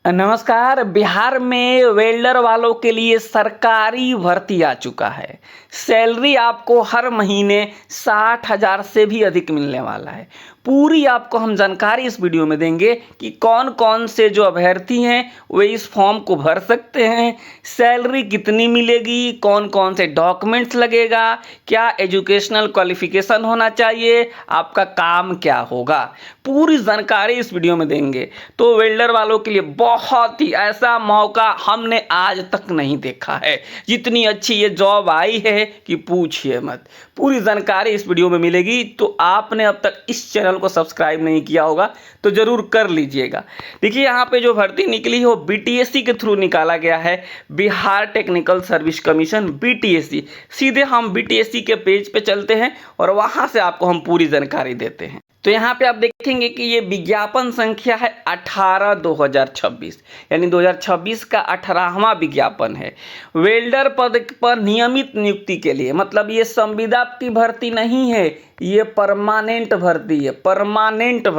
नमस्कार। बिहार में वेल्डर वालों के लिए सरकारी भर्ती आ चुका है। सैलरी आपको हर महीने 60,000 से भी अधिक मिलने वाला है। पूरी आपको हम जानकारी इस वीडियो में देंगे कि कौन कौन से जो अभ्यर्थी हैं वे इस फॉर्म को भर सकते हैं, सैलरी कितनी मिलेगी, कौन कौन से डॉक्यूमेंट्स लगेगा, क्या एजुकेशनल क्वालिफिकेशन होना चाहिए, आपका काम क्या होगा, पूरी जानकारी इस वीडियो में देंगे। तो वेल्डर वालों के लिए बहुत ही ऐसा मौका हमने आज तक नहीं देखा है। जितनी अच्छी ये जॉब आई है कि पूछिए मत। पूरी जानकारी इस वीडियो में मिलेगी। तो आपने अब तक इस चैनल को सब्सक्राइब नहीं किया होगा तो जरूर कर लीजिएगा। देखिए यहाँ पे जो भर्ती निकली है वो बीटीएससी के थ्रू निकाला गया है, Bihar technical service commission BTSC. सीधे हम बीटीएससी के पेज पे चलते हैं और वहां से आपको हम पूरी जानकारी देते हैं। तो यहाँ पे आप देखेंगे कि ये विज्ञापन संख्या है 18/2026, यानी 2026 का 18वां विज्ञापन है। वेल्डर पद पर नियमित नियुक्ति के लिए, मतलब ये संविदा की भर्ती नहीं है, ये परमानेंट भर्ती है। परमानेंट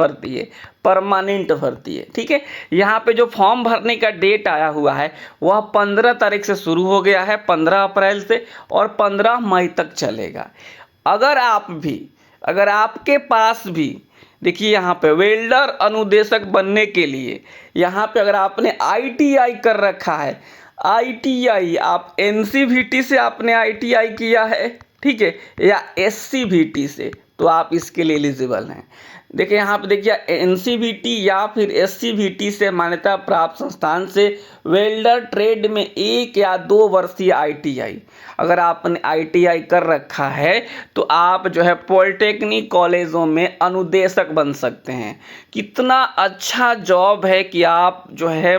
भर्ती है, ठीक है। यहाँ पे जो फॉर्म भरने का डेट आया हुआ है वह 15 तारीख से शुरू हो गया है, 15 अप्रैल से, और 15 मई तक चलेगा। अगर आपके पास भी, देखिए यहाँ पे वेल्डर अनुदेशक बनने के लिए यहाँ पे अगर आपने आईटीआई कर रखा है, आईटीआई आप एनसीवीटी से आपने आईटीआई किया है, ठीक है, या एससीवीटी से, तो आप इसके लिए एलिजिबल हैं। देखिए यहाँ पे देखिए एनसीवीटी या फिर एससीवीटी से मान्यता प्राप्त संस्थान से वेल्डर ट्रेड में 1 या 2 वर्षीय आईटीआई, अगर आपने आईटीआई कर रखा है तो आप जो है पॉलिटेक्निक कॉलेजों में अनुदेशक बन सकते हैं। कितना अच्छा जॉब है कि आप जो है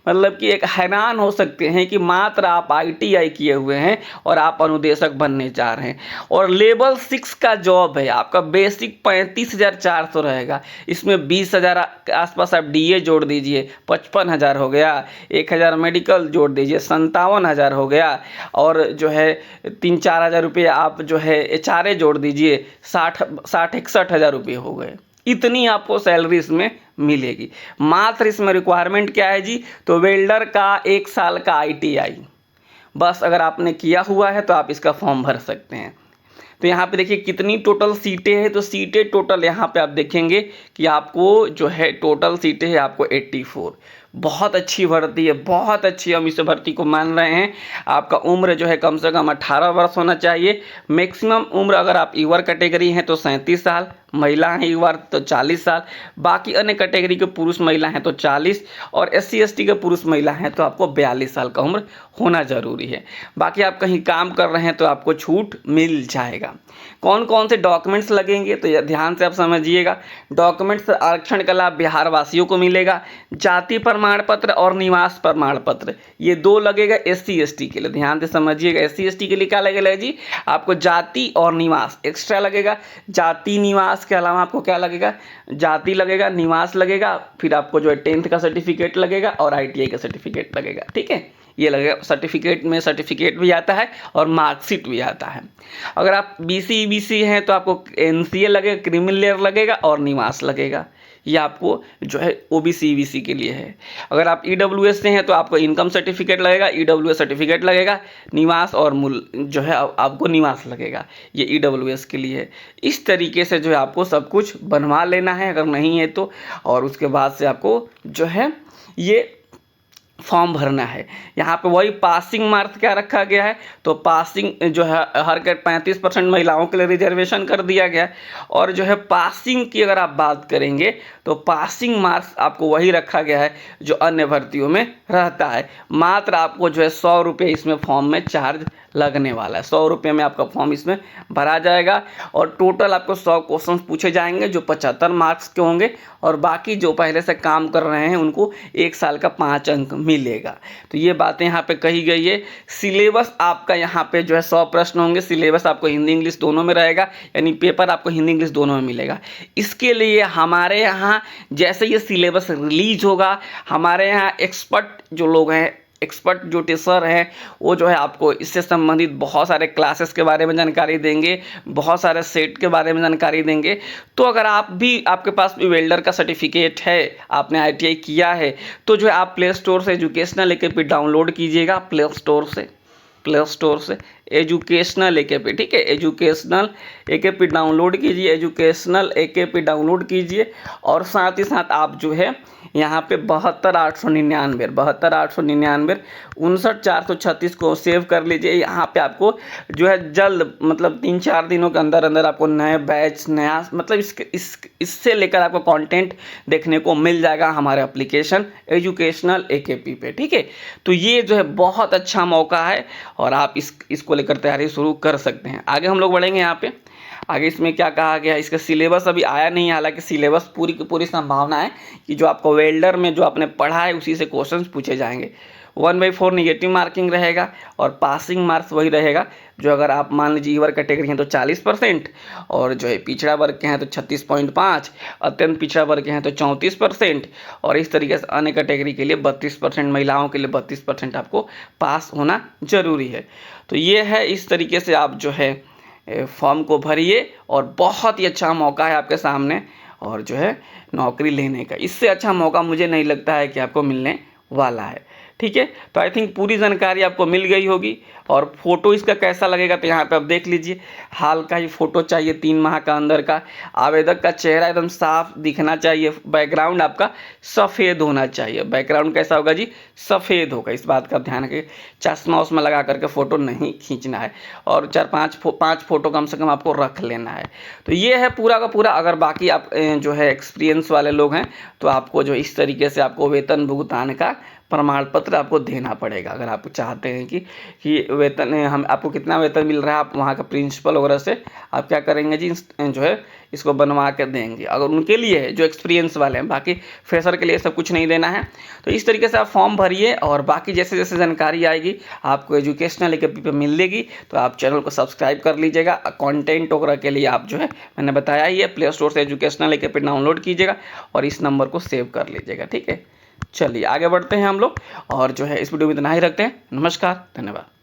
मतलब कि एक हैरान हो सकते हैं कि मात्र आप आईटीआई किए हुए हैं और आप अनुदेशक बनने जा रहे हैं। और लेवल 6 का जॉब है, आपका बेसिक 35,400 रहेगा। इसमें 20,000 के आसपास आप डीए जोड़ दीजिए, 55,000 हो गया, 1,000 मेडिकल जोड़ दीजिए, 57,000 हो गया, और जो है 3-4 हज़ार रुपये आप जो है एचआरए जोड़ दीजिए, 61,000 रुपये हो गए। इतनी आपको सैलरी इसमें मिलेगी। मात्र इसमें रिक्वायरमेंट क्या है जी, तो वेल्डर का 1 साल का आईटीआई बस अगर आपने किया हुआ है तो आप इसका फॉर्म भर सकते हैं। तो यहाँ पे देखिए कितनी टोटल सीटें हैं, तो सीटें टोटल यहाँ पे आप देखेंगे कि आपको जो है टोटल सीटें हैं आपको 84। बहुत अच्छी भर्ती है, बहुत अच्छी हम इस भर्ती को मान रहे हैं। आपका उम्र जो है कम से कम 18 वर्ष होना चाहिए। मैक्सिमम उम्र अगर आप ईवर कैटेगरी हैं तो 37 साल, महिला हैं ईवर तो 40 साल, बाकी अन्य कैटेगरी के पुरुष महिला हैं तो 40, और एससी एसटी के पुरुष महिला हैं तो आपको 42 साल का उम्र होना ज़रूरी है। बाकी आप कहीं काम कर रहे हैं तो आपको छूट मिल जाएगा। कौन कौन से डॉक्यूमेंट्स लगेंगे तो यह ध्यान से आप समझिएगा। डॉक्यूमेंट्स आरक्षण का लाभ बिहार वासियों को मिलेगा। जाति प्रमाण पत्र और निवास प्रमाण पत्र, ये 2 लगेगा एससी एसटी के लिए। ध्यान से समझिएगा, एससी एसटी के लिए क्या लगेगा जी, आपको जाति और निवास एक्स्ट्रा लगेगा। जाति निवास के अलावा आपको क्या लगेगा, जाति लगेगा, निवास लगेगा, फिर आपको जो है 10th का सर्टिफिकेट लगेगा और आईटीआई का सर्टिफिकेट लगेगा, ठीक है। ये लगेगा। सर्टिफिकेट में सर्टिफिकेट भी आता है और मार्कशीट भी आता है। अगर आप बीसी ईबीसी हैं तो आपको एनसीए लगेगा, क्रीमी लेयर लगेगा और निवास लगेगा। ये आपको जो है ओबीसी ईबीसी के लिए है। अगर आप ईडब्ल्यूएस से हैं तो आपको इनकम सर्टिफिकेट लगेगा, ईडब्ल्यूएस सर्टिफिकेट लगेगा, निवास और मूल जो है आपको निवास लगेगा, ये ईडब्ल्यूएस के लिए है। इस तरीके से जो है आपको सब कुछ बनवा लेना है अगर नहीं है तो, और उसके बाद से आपको जो है ये फॉर्म भरना है। यहाँ पे वही पासिंग मार्क्स क्या रखा गया है, तो पासिंग जो है हर के 35% महिलाओं के लिए रिजर्वेशन कर दिया गया है। और जो है पासिंग की अगर आप बात करेंगे तो पासिंग मार्क्स आपको वही रखा गया है जो अन्य भर्तियों में रहता है। मात्र आपको जो है 100 रुपये इसमें फॉर्म में चार्ज लगने वाला है। 100 रुपये में आपका फॉर्म इसमें भरा जाएगा और टोटल आपको 100 क्वेश्चन पूछे जाएंगे जो 75 मार्क्स के होंगे, और बाकी जो पहले से काम कर रहे हैं उनको 1 साल का 5 अंक मिलेगा। तो ये बातें यहाँ पे कही गई है। सिलेबस आपका यहाँ पे जो है 100 प्रश्न होंगे। सिलेबस आपको हिंदी इंग्लिश दोनों में रहेगा, यानी पेपर आपको हिंदी इंग्लिश दोनों में मिलेगा। इसके लिए हमारे यहाँ जैसे ये सिलेबस रिलीज होगा, हमारे यहाँ एक्सपर्ट जो लोग हैं एक्सपर्ट जो टीचर हैं वो जो है आपको इससे संबंधित बहुत सारे क्लासेस के बारे में जानकारी देंगे, बहुत सारे सेट के बारे में जानकारी देंगे। तो अगर आप भी, आपके पास भी वेल्डर का सर्टिफिकेट है, आपने ITI किया है, तो जो है आप प्ले स्टोर से एजुकेशनल AKP डाउनलोड कीजिएगा, प्ले स्टोर से एजुकेशनल AKP, ठीक है, एजुकेशनल AKP डाउनलोड कीजिए, एजुकेशनल AKP डाउनलोड कीजिए। और साथ ही साथ आप जो है यहाँ पे 72,899 59,436 को सेव कर लीजिए। यहाँ पे आपको जो है जल्द, मतलब 3-4 दिनों के अंदर अंदर आपको नए बैच, नया मतलब इससे लेकर आपको कंटेंट देखने को मिल जाएगा हमारे एप्लीकेशन एजुकेशनल AKP पे, ठीक है। तो ये जो है बहुत अच्छा मौका है और आप इसको लेकर तैयारी शुरू कर सकते हैं। आगे हम लोग बढ़ेंगे। यहाँ पे आगे इसमें क्या कहा गया है, इसका सिलेबस अभी आया नहीं है, हालांकि सिलेबस पूरी की पूरी संभावना है कि जो आपको वेल्डर में जो आपने पढ़ा है उसी से क्वेश्चंस पूछे जाएंगे। 1/4 नेगेटिव मार्किंग रहेगा और पासिंग मार्क्स वही रहेगा जो अगर आप मान लीजिए ईवर कैटेगरी हैं तो 40% और जो है पिछड़ा वर्ग के हैं तो 36.5, अत्यंत पिछड़ा वर्ग के हैं तो 34% और इस तरीके से अन्य कैटेगरी के लिए 32%, महिलाओं के लिए 32% आपको पास होना जरूरी है। तो ये है, इस तरीके से आप जो है फॉर्म को भरिए और बहुत ही अच्छा मौका है आपके सामने और जो है नौकरी लेने का, इससे अच्छा मौका मुझे नहीं लगता है कि आपको मिलने वाला है, ठीक है। तो आई थिंक पूरी जानकारी आपको मिल गई होगी। और फोटो इसका कैसा लगेगा तो यहाँ पे आप देख लीजिए, हाल का ही फोटो चाहिए 3 माह का अंदर का, आवेदक का चेहरा एकदम साफ दिखना चाहिए, बैकग्राउंड आपका सफ़ेद होना चाहिए। बैकग्राउंड कैसा होगा जी, सफ़ेद होगा, इस बात का ध्यान रखिए। चश्मा उसमें लगा करके फ़ोटो नहीं खींचना है और 4-5 फ़ोटो कम से कम आपको रख लेना है। तो ये है पूरा का पूरा। अगर बाकी आप जो है एक्सपीरियंस वाले लोग हैं तो आपको जो इस तरीके से आपको वेतन भुगतान का प्रमाण पत्र आपको देना पड़ेगा। अगर आप चाहते हैं कि वेतन हम आपको कितना वेतन मिल रहा है, आप वहाँ का प्रिंसिपल वगैरह से आप क्या करेंगे जी, जो है इसको बनवा कर देंगे। अगर उनके लिए है जो एक्सपीरियंस वाले हैं, बाकी फ्रेशर के लिए सब कुछ नहीं देना है। तो इस तरीके से आप फॉर्म भरिए और बाकी जैसे जैसे जानकारी आएगी आपको एजुकेशनल AKP पे मिलेगी तो आप चैनल को सब्सक्राइब कर लीजिएगा। कंटेंट वगैरह के लिए आप जो है मैंने बताया ही है, प्ले स्टोर से एजुकेशनल AKP डाउनलोड कीजिएगा और इस नंबर को सेव कर लीजिएगा, ठीक है। चलिए आगे बढ़ते हैं हम लोग और जो है इस वीडियो में इतना ही रखते हैं। नमस्कार, धन्यवाद।